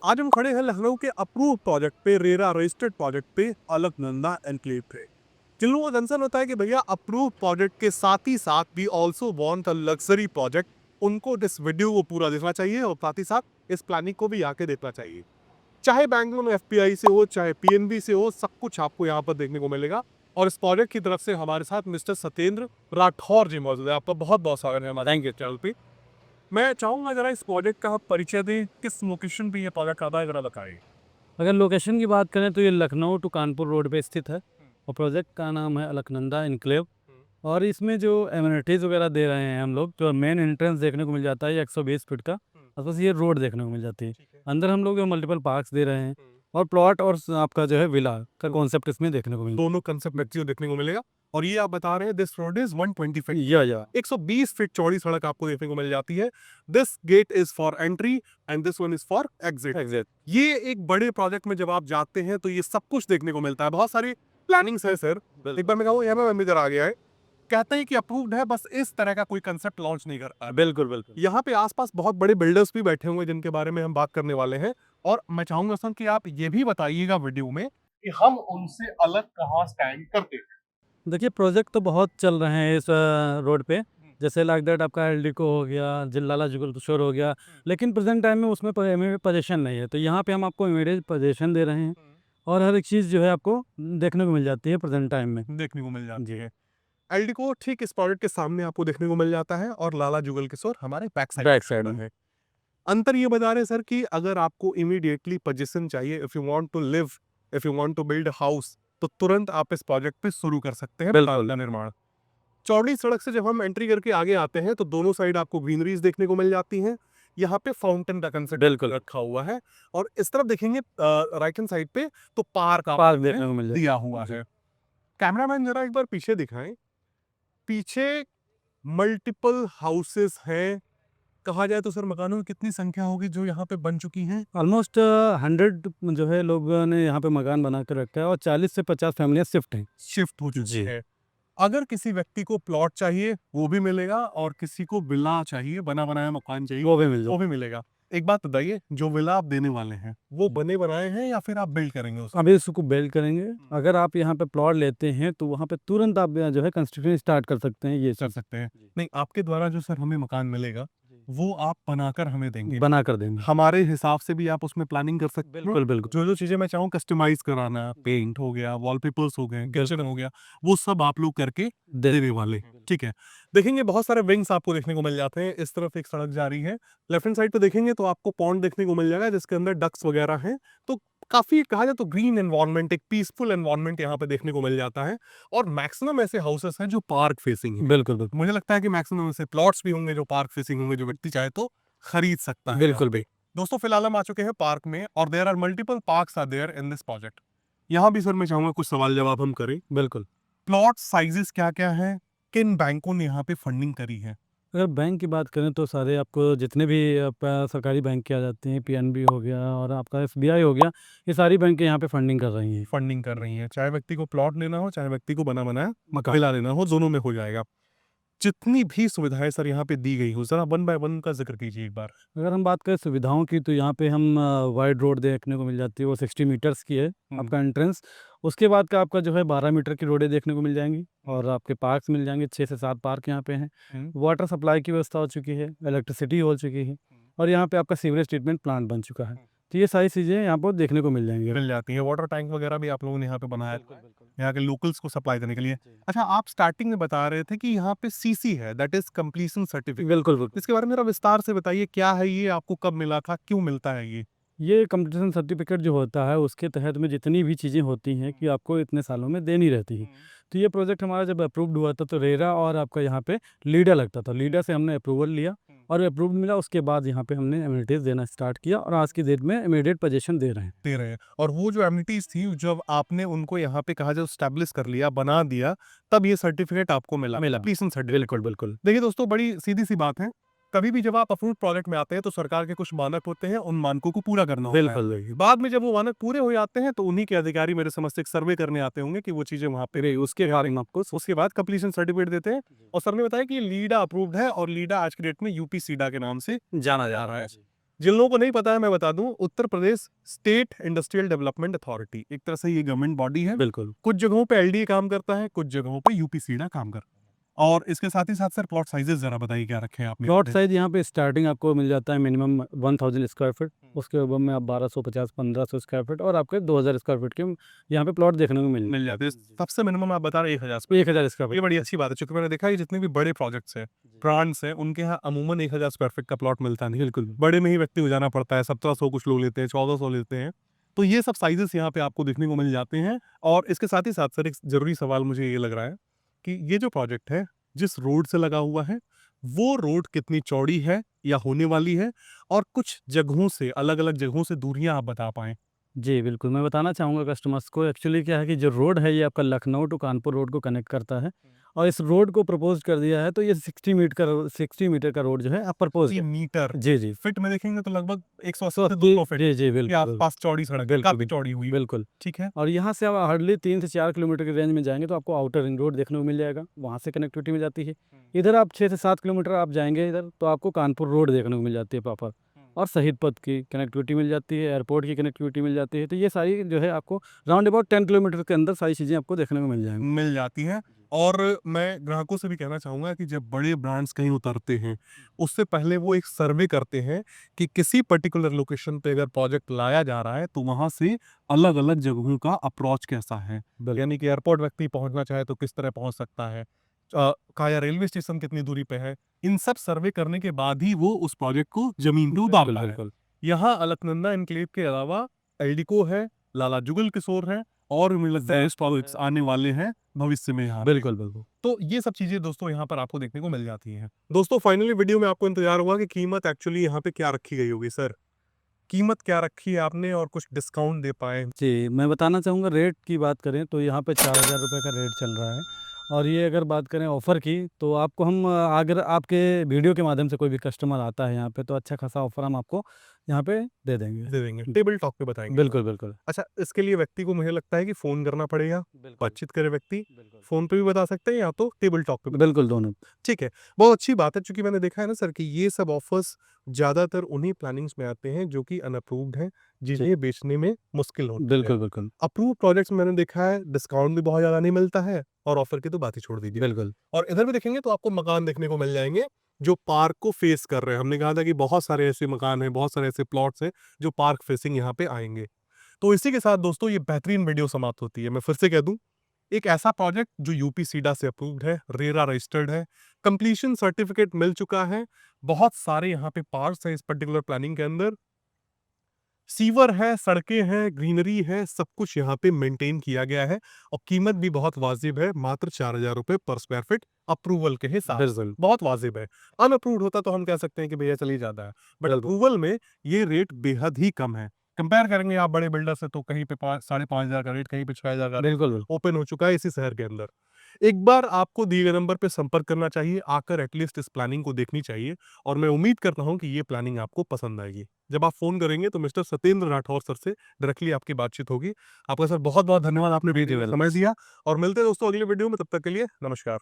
आज हम खड़े हैं लखनऊ के अप्रूव प्रोजेक्ट पे, रेरा रजिस्टर्ड प्रोजेक्ट पे, अलकनंदा एनक्लेव पे। जिन लोगों का कंसर्न होता है कि भैया अप्रूव प्रोजेक्ट के साथ ही साथ भी also want a luxury project, उनको इस वीडियो को पूरा देखना चाहिए और साथ ही साथ इस प्लानिंग को भी आके देखना चाहिए। चाहे बैंगलोर में एफपीआई से हो, चाहे पीएनबी से हो, सब कुछ आपको यहाँ पर देखने को मिलेगा। और इस प्रोजेक्ट की तरफ से हमारे साथ मिस्टर सत्येंद्र राठौर जी मौजूद है। आपका बहुत बहुत स्वागत है हमारे चैनल पे। मैं चाहूंगा जरा इस प्रोजेक्ट का आप परिचय दें, किस लोकेशन पे ये प्रोजेक्ट आता है जरा बताइए। अगर लोकेशन की बात करें तो ये लखनऊ टू कानपुर रोड पे स्थित है और प्रोजेक्ट का नाम है अलकनंदा इनक्लेव। और इसमें जो एमिनिटीज़ वगैरह दे रहे हैं हम लोग, जो मेन एंट्रेंस देखने को मिल जाता है 120 फीट का, और बस ये रोड देखने को मिल जाती है। ठीक है। अंदर हम लोग मल्टीपल पार्क्स दे रहे हैं और प्लॉट और आपका जो है विला का कॉन्सेप्ट इसमें देखने को मिलता दोनों कंसेप्ट व्यक्ति को देखने को मिलेगा। और ये आप बता रहे हैं दिस रोड इज 120 है। फीट, या 120 फीट चौड़ी सड़क आपको देखने को मिल जाती है। This gate is for entry and this one is for exit. Exact. ये एक बड़े प्रोजेक्ट में जब आप जाते हैं तो ये सब कुछ देखने को मिलता है। बहुत सारी प्लानिंग्स है सर। एक बार मैं कहूँ यहाँ पे मैनेजर आ गया है, कहते हैं कि अप्रूव्ड है, बस इस तरह का कोई कंसेप्ट लॉन्च नहीं कर रहा है। बिल्कुल बिल्कुल। यहाँ पे आसपास बहुत बड़े बिल्डर्स भी बैठे हुए हैं जिनके बारे में हम बात करने वाले हैं। और मैं चाहूंगा सर कि आप ये भी बताइएगा वीडियो में कि हम उनसे अलग कहाँ स्टैंड करते हैं। देखिए, प्रोजेक्ट तो बहुत चल रहे हैं इस रोड पे। जैसे लाइक दैट आपका एल्डिको हो गया, जिल्लाला जुगल किशोर हो गया। लेकिन प्रेजेंट टाइम में उसमें इमीडिएट पोजीशन नहीं है, तो यहाँ पे हम आपको इमीडिएट पोजीशन दे रहे हैं और हर एक चीज़ जो है आपको देखने को मिल जाती है प्रेजेंट टाइम में। देखने को मिल जाती जी। है। एल्डिको ठीक इस प्रोजेक्ट के सामने आपको देखने को मिल जाता है और लाला जुगल किशोर हमारे बैक साइड बैक साइड में है। अंतर ये बता रहे हैं सर कि अगर आपको इमीडिएटली पोजीशन चाहिए, if you want to live, if you want to build a house, तो तुरंत आप इस प्रोजेक्ट पे शुरू कर सकते हैं बिल्कुल। प्लान का निर्माण। चौड़ी सड़क से जब हम एंट्री करके आगे आते हैं तो दोनों साइड आपको ग्रीनरीज देखने को मिल जाती हैं। यहाँ पे फाउंटेन का कंसेप्ट बिल्कुल। रखा हुआ है। और इस तरफ देखेंगे राइट हैंड साइड पे तो पार्क पार्क आपको देखने को मिल दिया जाए हुआ जी। है। कैमरामैन जरा एक बार पीछे दिखाएं। पीछे मल्टीपल हाउसेस हैं। कहा जाए तो सर मकानों की कितनी संख्या होगी जो यहाँ पे बन चुकी हैं? ऑलमोस्ट 100 जो है लोगों ने यहाँ पे मकान बना कर रखा है और 40 से 50 फैमिलियाँ शिफ्ट हैं। शिफ्ट हो चुकी जी। है। अगर किसी व्यक्ति को प्लॉट चाहिए वो भी मिलेगा और किसी को विला चाहिए, बना बनाया मकान चाहिए, वो भी मिल वो जाए। भी मिलेगा। एक बात बताइए, जो विला आप देने वाले हैं वो बने बनाए हैं या फिर आप बिल्ड करेंगे उसको? अभी इसको बिल्ड करेंगे। अगर आप यहाँ पे प्लॉट लेते हैं तो वहाँ पे तुरंत आप जो है कंस्ट्रक्शन स्टार्ट कर सकते हैं ये कर सब। सकते हैं। जी। नहीं, आपके द्वारा जो सर हमें मकान मिलेगा वो आप बनाकर हमें देंगे। बना कर देंगे। हमारे हिसाब से भी आप उसमें प्लानिंग कर सकते हैं। बिल्कुल बिल्कुल। जो जो चीजें मैं चाहूँ कस्टमाइज कराना, पेंट हो गया, वॉलपेपर्स हो गए, कर्टन हो गया, वो सब आप लोग करके देने वाले। ठीक है। देखेंगे बहुत सारे विंग्स आपको देखने को मिल जाते हैं। इस तरफ एक सड़क जा रही है, लेफ्ट हैंड साइड पे देखेंगे तो आपको पॉन्ड देखने को मिल जाएगा जिसके अंदर डक्स वगैरह हैं। तो काफी कहा जाए तो ग्रीन एनवायरनमेंट, एक पीसफुल एनवायरनमेंट यहाँ पे देखने को मिल जाता है। और मैक्सिमम ऐसे हाउसेस हैं जो पार्क फेसिंग है। बिल्कुल बिल्कुल। मुझे लगता है कि मैक्सिमम ऐसे प्लॉट्स भी होंगे जो पार्क फेसिंग होंगे, जो व्यक्ति चाहे तो खरीद सकता है। बिल्कुल भी। दोस्तों फिलहाल हम आ चुके हैं पार्क में और there are multiple parks are there in this project. यहाँ भी सर मैं चाहूंगा कुछ सवाल जवाब हम करें। बिल्कुल। प्लॉट साइजेस क्या क्या हैं, किन बैंकों ने यहाँ पे फंडिंग करी है? अगर बैंक की बात करें तो सारे आपको जितने भी सरकारी बैंक आ जाते हैं, पीएनबी हो गया और आपका एसबीआई हो गया, ये सारी बैंकें यहाँ पे फंडिंग कर रही हैं। फंडिंग कर रही है, चाहे व्यक्ति को प्लॉट लेना हो, चाहे व्यक्ति को बना बनाया मकान विला लेना हो, दोनों में हो जाएगा। जितनी भी सुविधाएं सर यहाँ पे दी गई हो, जरा वन बाय वन का जिक्र कीजिए एक बार। अगर हम बात करें सुविधाओं की तो यहाँ पे हम वाइड रोड देखने को मिल जाती है, वो 60 मीटर्स की है आपका एंट्रेंस। उसके बाद का आपका जो है 12 मीटर की रोडें देखने को मिल जाएंगी और आपके पार्क्स मिल जाएंगे, 6 से 7 पार्क यहाँ पे हैं। वाटर सप्लाई की व्यवस्था हो चुकी है, इलेक्ट्रिसिटी हो चुकी है और यहाँ पे आपका सीवरेज ट्रीटमेंट प्लांट बन चुका है। तो ये सारी चीज़ें यहाँ पर देखने को मिल जाएंगी। मिल जाती है। वाटर टैंक वगैरह भी आप लोगों ने यहाँ पे बनाया बिल्कुल है बिल्कुल। यहाँ के लोकल्स को सप्लाई देने के लिए। जी। अच्छा, आप स्टार्टिंग में बता रहे थे कि यहाँ पे सीसी है, दैट इज कंप्लीशन सर्टिफिकेट। बिल्कुल बिल्कुल। इसके बारे में जरा विस्तार से बताइए, क्या है ये, आपको कब मिला था, क्यों मिलता है ये कंप्लीशन सर्टिफिकेट जो होता है उसके तहत में जितनी भी चीज़ें होती हैं कि आपको इतने सालों में देनी रहती है। तो ये प्रोजेक्ट हमारा जब अप्रूव्ड हुआ था तो रेरा और आपका यहाँ पे लीडा लगता था, लीडा से हमने अप्रूवल लिया और अप्रूवल मिला, उसके बाद यहाँ पे हमने एमिनिटीज़ देना स्टार्ट किया और आज की डेट में इमीडिएट पोजीशन दे रहे हैं। दे रहे हैं? और वो जो एमिनिटीज थी जब आपने उनको यहाँ पे कहा, जब स्टैब्लिश कर लिया, बना दिया, तब ये सर्टिफिकेट आपको मिला, कंप्लीशन सर्टिफिकेट। बिल्कुल बिल्कुल। देखिए दोस्तों, बड़ी सीधी सी बात है, कभी भी जब आप अप्रूव्ड प्रोजेक्ट में आते हैं तो सरकार के कुछ मानक होते हैं, उन मानकों को पूरा करना होता है। बिल्कुल बाद में जब वो मानक पूरे हो जाते हैं तो उन्हीं के अधिकारी मेरे समझ से एक सर्वे करने आते होंगे कि वो चीजें वहां पे रही, उसके बारे में आपको उसके बाद कंप्लीशन सर्टिफिकेट देते हैं। और सर ने बताया कि ये लीडा अप्रूव्ड है और लीडा आज की डेट में यूपी सीडा के नाम से जाना जा रहा है। जिन लोगों को नहीं पता है मैं बता दूं, Uttar Pradesh state industrial development authority एक तरह से ये गवर्नमेंट बॉडी है। बिल्कुल। कुछ जगहों पे एलडीए काम करता है, कुछ जगहों पे यूपीसीडा काम करता है। और इसके साथ ही साथ सर प्लॉट साइजेस जरा बताइए क्या रखे हैं आपने? प्लॉट साइज़ यहाँ पे स्टार्टिंग आपको मिल जाता है मिनिमम 1000 स्क्वायर फीट, उसके ऊपर में आप 1250-1500 स्क्वायर फीट और आपके 2000 स्क्वायर फीट के यहाँ पे प्लॉट देखने को मिल जाते हैं। सबसे मिनिमम आप बता रहे हैं 1000 1000 स्क्वायर ये फीट। बड़ी अच्छी बात है, क्योंकि मैंने देखा है जितने भी बड़े प्रोजेक्ट्स हैं, ब्रांड्स हैं, उनके यहाँ अमूमन 1000 स्क्वायर फीट का प्लॉट मिलता नहीं। बिल्कुल। बड़े में ही व्यक्ति को जाना पड़ता है, 1700 कुछ लोग लेते हैं, 1400 लेते हैं। तो ये सब साइजेस यहाँ पे आपको देखने को मिल जाते हैं। और इसके साथ ही साथ सर एक जरूरी सवाल मुझे ये लग रहा है कि ये जो प्रोजेक्ट है जिस रोड से लगा हुआ है, वो रोड कितनी चौड़ी है या होने वाली है, और कुछ जगहों से अलग अलग जगहों से दूरियां आप बता पाएं। जी, बिल्कुल, मैं बताना चाहूँगा कस्टमर्स को एक्चुअली क्या है कि जो रोड है ये आपका लखनऊ टू कानपुर रोड को कनेक्ट करता है और इस रोड को प्रपोज़ कर दिया है तो ये 60 मीटर का रोड जो है प्रपोज़ ये है। मीटर जी, जी। फिट में देखेंगे तो लगभग 180 तो से 200 फीट जी, जी, के बिल्कुल, आसपास चौड़ी सड़क है, बिल्कुल, काफी बिल्कुल, चौड़ी हुई। बिल्कुल। ठीक है। और यहाँ से आप हार्डली 3 से 4 किलोमीटर की रेंज में जाएँगे तो आपको आउटर रिंग रोड देखने को मिल जाएगा, वहाँ से कनेक्टिविटी मिल जाती है। इधर आप 6 से 7 किलोमीटर आप जाएँगे इधर तो आपको कानपुर रोड देखने को मिल जाती है प्रॉपर और शहीद पथ की कनेक्टिविटी मिल जाती है, एयरपोर्ट की कनेक्टिविटी मिल जाती है। तो ये सारी जो है आपको राउंड अबाउट 10 किलोमीटर के अंदर सारी चीज़ें आपको देखने को मिल जाएँगी। मिल जाती हैं। और मैं ग्राहकों से भी कहना चाहूंगा कि जब बड़े ब्रांड्स कहीं उतरते हैं, उससे पहले वो एक सर्वे करते हैं कि किसी पर्टिकुलर लोकेशन पे अगर प्रोजेक्ट लाया जा रहा है तो वहां से अलग अलग जगहों का अप्रोच कैसा है। यानी कि एयरपोर्ट व्यक्ति पहुंचना चाहे तो किस तरह पहुंच सकता है, काया रेलवे स्टेशन कितनी दूरी पे है। इन सब सर्वे करने के बाद ही वो उस प्रोजेक्ट को जमीन पे उतारता है। बिल्कुल। यहाँ अलकनंदा एनक्लेव के अलावा एल्डिको है, लाला जुगल किशोर है, और भी मुझे लगता है प्रोजेक्ट्स आने वाले हैं भविष्य में यहाँ पे। बिल्कुल, बिल्कुल। तो ये सब चीजें दोस्तों यहाँ पर आपको देखने को मिल जाती हैं। दोस्तों फाइनली वीडियो में आपको इंतजार हुआ कि कीमत एक्चुअली यहाँ पे क्या रखी गई होगी। सर कीमत क्या रखी है आपने और कुछ डिस्काउंट दे पाए? जी, मैं बताना चाहूँगा रेट की बात करें तो यहाँ पे 4000 रुपए का रेट चल रहा है और ये अगर बात करें ऑफ़र की तो आपको हम अगर आपके वीडियो के माध्यम से कोई भी कस्टमर आता है यहाँ पे तो अच्छा खासा ऑफ़र हम आपको यहाँ पे दे देंगे। दे देंगे, टेबल टॉक पे बताएंगे। बिल्कुल, बिल्कुल। अच्छा, इसके लिए व्यक्ति को मुझे लगता है कि फोन करना पड़ेगा, बिल्कुल, बातचीत करे व्यक्ति, बिल्कुल। फोन पे भी बता सकते हैं या तो टेबल टॉक पे। बिल्कुल, दोनों। ठीक है, बहुत अच्छी बात है, क्योंकि मैंने देखा है ना सर कि ये सब ऑफर्स ज़्यादातर उन्हीं प्लानिंग्स में आते हैं जो कि अनअप्रूव्ड हैं, जिन्हें बेचने में मुश्किल होती है। बिल्कुल, बिल्कुल। अप्रूव्ड प्रोजेक्ट्स में मैंने देखा है डिस्काउंट भी बहुत ज़्यादा नहीं मिलता है, और ऑफर की तो बात ही छोड़ दीजिए। बिल्कुल। और इधर भी देखेंगे तो आपको मकान देखने को मिल जाएंगे जो पार्क को फेस कर रहे हैं। हमने कहा था कि बहुत सारे ऐसे मकान हैं, बहुत सारे ऐसे प्लॉट्स हैं जो पार्क फेसिंग यहाँ पे आएंगे। तो इसी के साथ दोस्तों ये बेहतरीन वीडियो समाप्त होती है। मैं फिर से कह दूं, एक ऐसा प्रोजेक्ट जो यूपी सीडा से अप्रूव्ड है, रेरा रजिस्टर्ड है, कंप्लीशन सर्टिफिकेट मिल चुका है, बहुत सारे यहाँ पे पार्ट्स हैं इस पर्टिकुलर प्लानिंग के अंदर, सीवर है, सड़कें हैं, ग्रीनरी है, सब कुछ यहाँ पे मेंटेन किया गया है, और कीमत भी बहुत वाजिब है, मात्र 4000 रुपए पर स्क्वायर फीट अप्रूवल के हिसाब से। बिल्कुल। बहुत वाजिब है। अनअप्रूव्ड होता तो हम कह सकते हैं कि भैया चलिए ज्यादा है, बट बिल्कुल। अप्रूवल में ये रेट बेहद ही कम है। कंपेयर करेंगे आप बड़े बिल्डर से तो कहीं पे 5,500 का रेट, कहीं पे 6000 का रेट बिल्कुल, बिल्कुल। ओपन हो चुका है इसी शहर के अंदर। एक बार आपको दिए गए नंबर पे संपर्क करना चाहिए, आकर एटलीस्ट इस प्लानिंग को देखनी चाहिए, और मैं उम्मीद करता हूं कि ये प्लानिंग आपको पसंद आएगी। जब आप फोन करेंगे तो मिस्टर सत्येंद्र राठौर सर से डायरेक्टली आपकी बातचीत होगी। आपका सर बहुत बहुत धन्यवाद, आपने जी, जी, समय दिया, और मिलते हैं दोस्तों अगले वीडियो में। तब तक के लिए नमस्कार।